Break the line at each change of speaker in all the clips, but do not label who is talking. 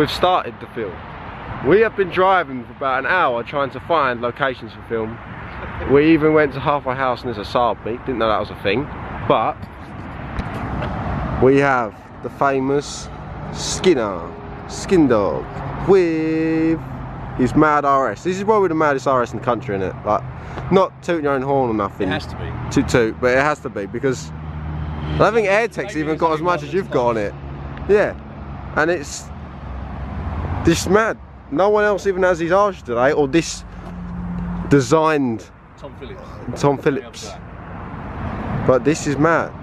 we've started the film. We have been driving for about an hour trying to find locations for film. We even went to halfway house and there's a Saab meet, didn't know that was a thing. But we have the famous skin dog with his mad RS. This is probably the maddest RS in the country, innit? Like, not tooting your own horn or nothing.
It has to be.
Toot, but it has to be because I don't think AirTech's even got as much as you've got on it. Yeah, and it's this mad. No one else even has these R's today, or this designed Tom Phillips. But this is mad.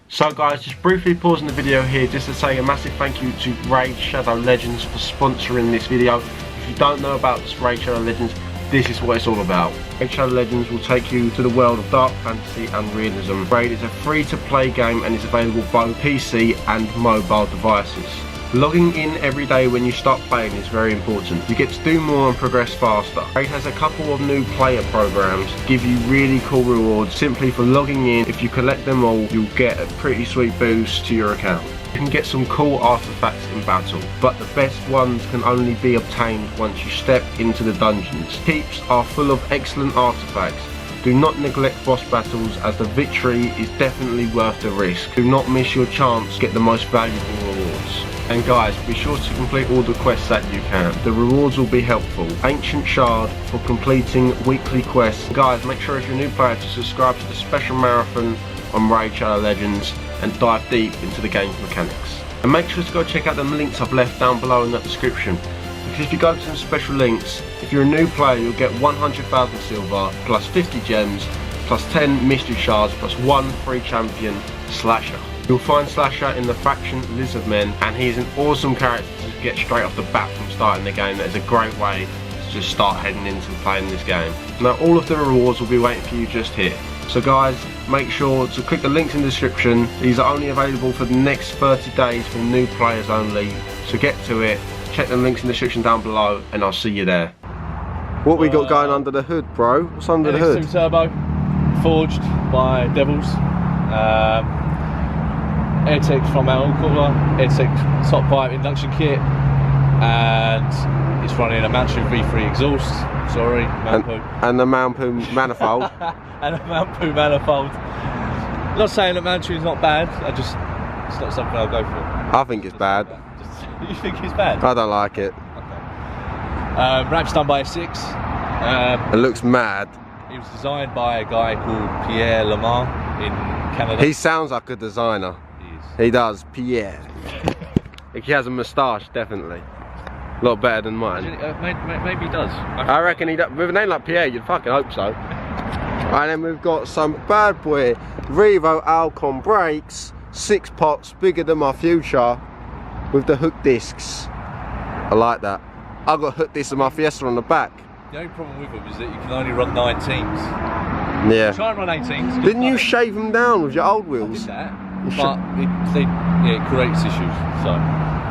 So guys, just briefly pausing the video here just to say a massive thank you to Raid Shadow Legends for sponsoring this video. If you don't know about Raid Shadow Legends, this is what it's all about. Raid Shadow Legends will take you to the world of dark fantasy and realism. Raid is a free-to-play game and is available both PC and mobile devices. Logging in every day when you start playing is very important. You get to do more and progress faster. Raid has a couple of new player programs that give you really cool rewards simply for logging in. If you collect them all, you'll get a pretty sweet boost to your account. You can get some cool artifacts in battle, but the best ones can only be obtained once you step into the dungeons. Keeps are full of excellent artifacts. Do not neglect boss battles as the victory is definitely worth the risk. Do not miss your chance to get the most valuable rewards. And guys, be sure to complete all the quests that you can. The rewards will be helpful. Ancient Shard for completing weekly quests. Guys, make sure if you're a new player to subscribe to the special marathon on Raid Shadow Legends and dive deep into the game's mechanics. And make sure to go check out the links I've left down below in the description. Because if you go to some special links, if you're a new player you'll get 100,000 silver, plus 50 gems, plus 10 mystery shards, plus 1 free champion, Slasher. You'll find Slasher in the faction Lizardmen, and he's an awesome character to get straight off the bat from starting the game. That is a great way to just start heading into playing this game. Now all of the rewards will be waiting for you just here. So guys, make sure to click the links in the description. These are only available for the next 30 days for new players only. So get to it, check the links in the description down below, and I'll see you there. What we got going under the hood, bro? What's under the hood?
Turbo, forged by Devils. AirTech from our cooler, AirTech top pipe induction kit, and it's running a Mount Poo V3 exhaust. Sorry, Mount Poo.
And the Mount Poo manifold.
And a Mount Poo manifold. Not saying that Mount Poo is not bad. It's not something I'll go for.
I think it's bad.
You think it's bad?
I don't like it.
Okay. Ramp's done by a 6.
It looks mad.
It was designed by a guy called Pierre Lamar in Canada.
He sounds like a designer. He does, Pierre. He has a moustache, definitely. A lot better than mine.
Maybe he does.
I reckon he does. With a name like Pierre, you'd fucking hope so. And then we've got some bad boy Revo Alcon brakes, 6 pots, bigger than my future, with the hook discs. I like that. I got hook discs on my Fiesta on the back.
The only problem with them is that you can only run 19s.
Yeah.
Try and run 18s.
Didn't you shave them down with your old wheels?
I did that. But it creates issues, so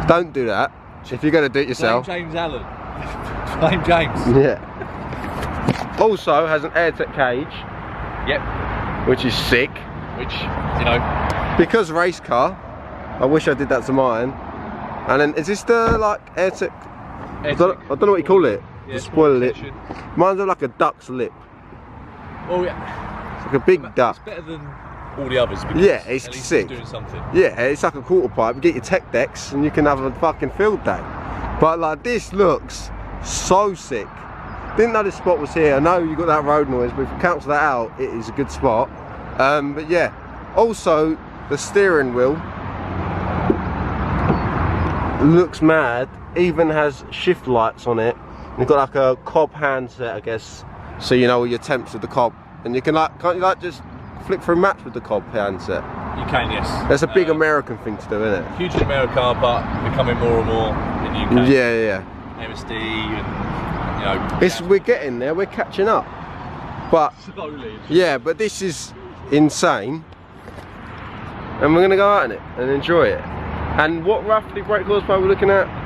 don't do that. If you're going to do it yourself.
Blame James Allen. Blame James.
Yeah. Also has an AirTech cage.
Yep.
Which is sick.
Which, you know.
Because race car. I wish I did that to mine. And then is this the like AirTech? I don't know what you call it.
Yeah,
the spoiler lip. Mine's like a duck's lip.
Oh yeah.
It's like a big duck.
It's better than all the others,
yeah, it's
at least
sick.
It's doing something.
Yeah, it's like a quarter pipe. Get your tech decks and you can have a fucking field day. But like this looks so sick. Didn't know this spot was here. I know you got that road noise, but if you cancel that out, it is a good spot. But yeah, also the steering wheel looks mad. Even has shift lights on it. You've got like a cob handset, I guess, so you know all your temps with the cob, and you can like, can't you like just flick through maps with the cob handset?
You can, yes.
That's a big American thing to do, isn't it?
Huge in America, but becoming more and more in the UK.
Yeah, yeah.
MSD and, you know.
We're getting there, we're catching up. But,
slowly.
Yeah, but this is insane. And we're going to go out in it and enjoy it. And what roughly brake horsepower are we looking at?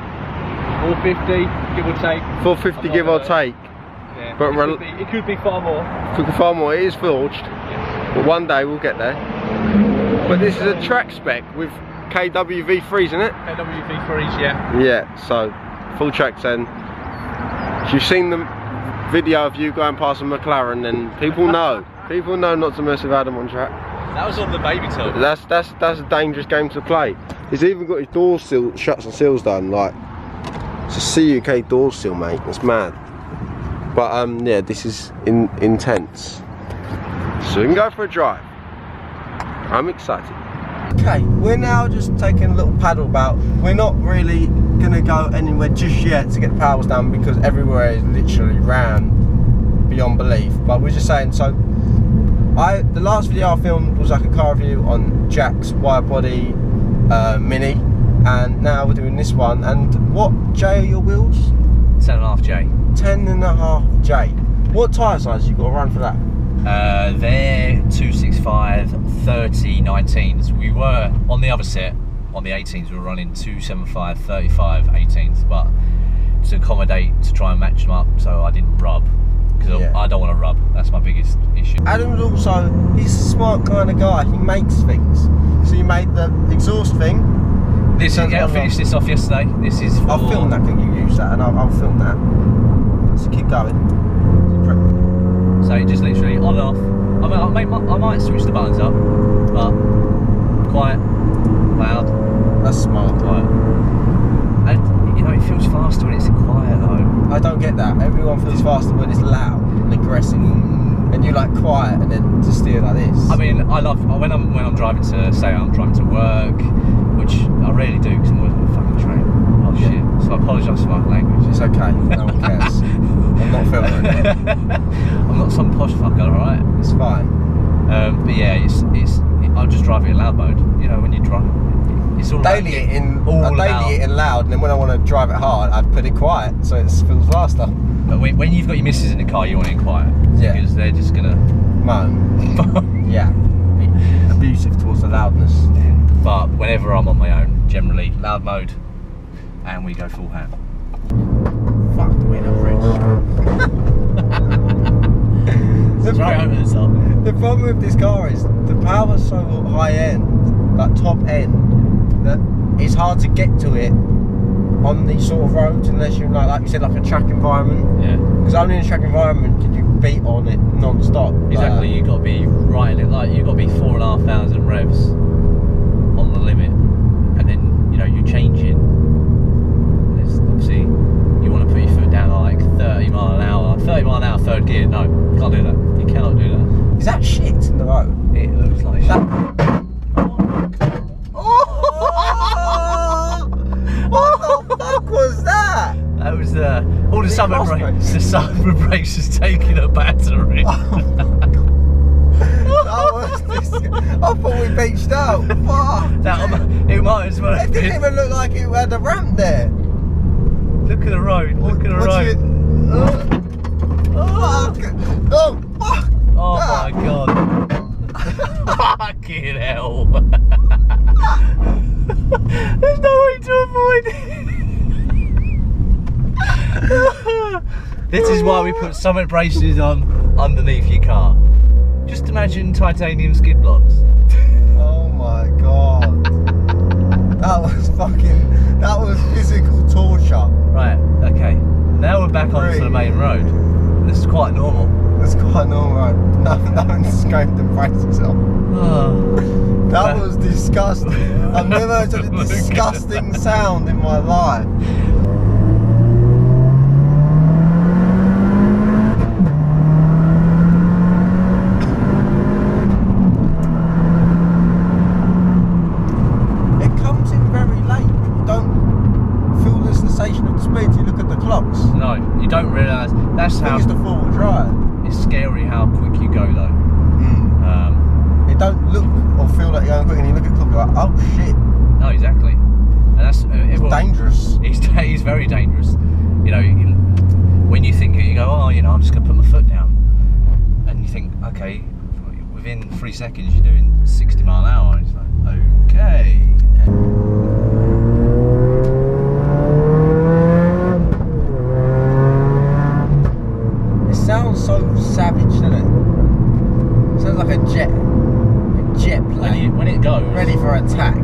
450, give or take.
450 give or take.
Yeah,
but
it could be far more.
Could be far more, it is forged.
Yeah.
But one day we'll get there. But this is a track spec with KWV3s in it?
KWV3s, yeah.
Yeah, so full track 10. If you've seen the video of you going past a McLaren, then people know. People know not to mess with Adam on track.
That was on the baby toe.
That's a dangerous game to play. He's even got his door seal, shuts and seals done. Like, it's a CUK door seal, mate. It's mad. But yeah, this is intense. So we can go for a drive. I'm excited. Okay, we're now just taking a little paddle about. We're not really gonna go anywhere just yet to get the paddles done because everywhere is literally ran beyond belief. But we're just saying, so the last video I filmed was like a car review on Jack's wide body Mini, and now we're doing this one. And what J are your wheels?
10.5J.
10.5J. What tyre size you got to run for that?
They're 265 30 19s. We were on the other set on the 18s. We were running 275 35 18s, but to accommodate to try and match them up, so I didn't rub because I don't want to rub. That's my biggest issue. Adam's
also, he's a smart kind of guy. He makes things. So you made the exhaust thing.
This is, I finished this off yesterday. This is for...
I'll film that, can you use that? And I'll film that. So keep going.
So it just literally on and off. I might switch the buttons up, but quiet, loud.
That's smart.
Quiet. And you know, it feels faster when it's quiet though.
I don't get that. Everyone feels faster when it's loud and aggressive. And you like quiet and then to steer like this.
I mean, I love when I'm driving to, say I'm driving to work, which I rarely do because I'm always on a fucking train. Oh shit! So I apologise for my language.
It's okay. No one cares. I'm not filming it.
I'm not some posh fucker, alright?
It's fine.
But yeah, I'll just drive it in loud mode. You know, when you drive, it's all
I daily it in loud, and then when I want to drive it hard, I put it quiet so it feels faster.
But when you've got your missus in the car, you want it in quiet.
Yeah.
Because they're just gonna
moan. Yeah. Be abusive towards the loudness.
But whenever I'm on my own, generally loud mode, and we go full ham.
Fuck the winner bridge. The problem with this car is the power's so high end, like top end, that it's hard to get to it on these sort of roads unless you're like you said, like a track environment.
Yeah.
Because only in a track environment can you beat on it non-stop.
Exactly. You've got to be right in it. Like you've got to be 4,500 revs on the limit, and then you know you're changing. There's obviously you want to put your foot down at like 30 mile an hour. 30 mile an hour third gear. No, can't do that. You cannot do that.
Is that shit in the road?
It looks like shit.
What the fuck was that?
That was all the summer brakes. The summer brakes is taking a battery. I thought we beached out. Fuck. It might as well.
It didn't even look like it had a ramp there.
Look at the road. Look at the road.
Oh fuck!
Oh my god. Fucking hell. There's no way to avoid it. This is why we put summit braces on underneath your car. Just imagine titanium skid blocks.
Oh my god. That was physical torture.
Right, okay. Now we're back onto the main road. This is quite normal.
It's quite normal. No one's scraped the braces off. That was disgusting. I've never heard such a disgusting sound in my life. It comes in very late. People don't feel the sensation of the speed. You look at the clocks.
No, you don't realise. That's how.
It's the four-wheel drive.
It's scary how quick you go though.
It don't look or feel like you're going quick, and you look at the clock, you're like, oh shit.
No, exactly. And that's
it's dangerous.
He's very dangerous. You know, when you think it, you go, oh, you know, I'm just gonna put my foot down, and you think, okay, within 3 seconds you're doing 60 mile an hour. And it's like, okay. It sounds so savage, doesn't it? It sounds like a jet plane. When it goes,
ready for attack.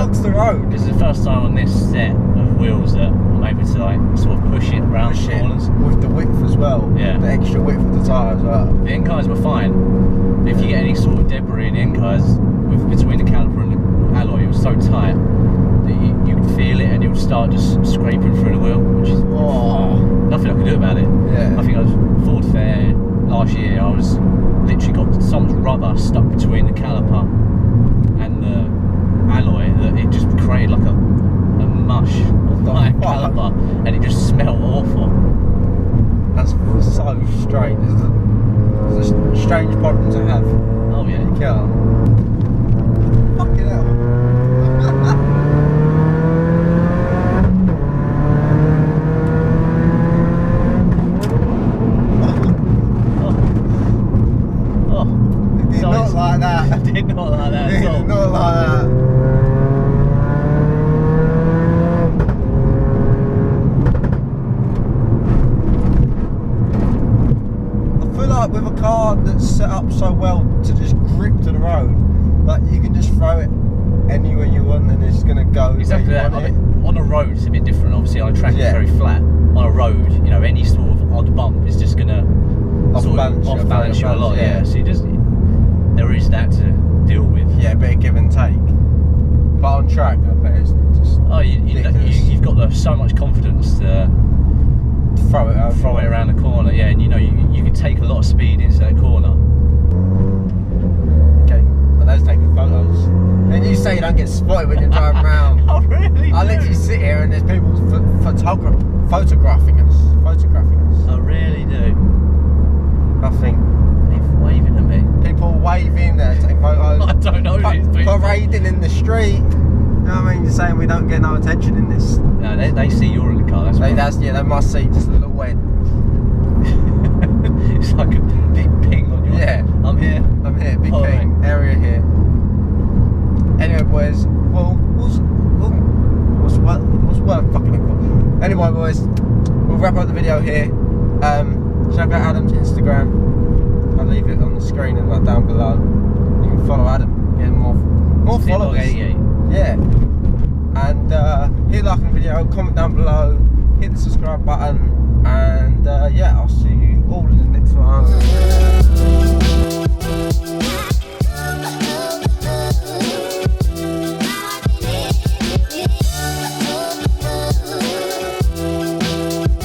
blocks the road.
This is the first time on this set of wheels that I'm able to like sort of push it around the corners.
With the width as well.
Yeah.
The extra width of the tyre as well.
The enquiries were fine. But if you get any sort of debris in the enquiries between the caliper and the alloy, it was so tight that you could feel it and it would start just scraping through the wheel, which is nothing I could do about it.
Yeah.
I think I was Ford Fair last year. I was literally got so much rubber stuck between the caliper and the alloy that it just created like a mush of my caliper, and it just smelled awful.
That's so strange. It's a strange problem to have.
Oh yeah.
Yeah. Fucking hell. It did not like that.
I did not like that
It
at all.
did not like that. Like with a car that's set up so well to just grip to the road, like you can just throw it anywhere you want and it's gonna go.
Exactly that. I mean, on a road it's a bit different. Obviously, on a track it's very flat. On a road, you know, any sort of odd bump is just gonna off balance you a lot. Yeah. So there is that to deal with.
Yeah, a bit of give and take. But on track, I bet it's just
you've got so much confidence to
throw it
around the corner, yeah, and you know you can take a lot of speed into that corner.
Okay, but those taking photos. And you say you don't get spotted when you're driving around.
I really
I literally sit here and there's people photographing us.
I really do.
I think
People waving at me.
people waving, taking photos.
I don't know these people.
Parading in the street. You know what I mean? You're saying we don't get no attention in this.
No, they see you're in the car. That's right.
They must see just a little wet.
It's like a big ping on your.
Yeah.
I'm here.
Big
Oh,
ping area here. Anyway, boys. What's worth fucking it for? Anyway, boys, we'll wrap up the video here. Check out Adam's Instagram. I'll leave it on the screen and like down below. You can follow Adam. Get more followers.
88.
Yeah. And hit like on the video, comment down below, hit the subscribe button, and yeah, I'll see you all in the next one.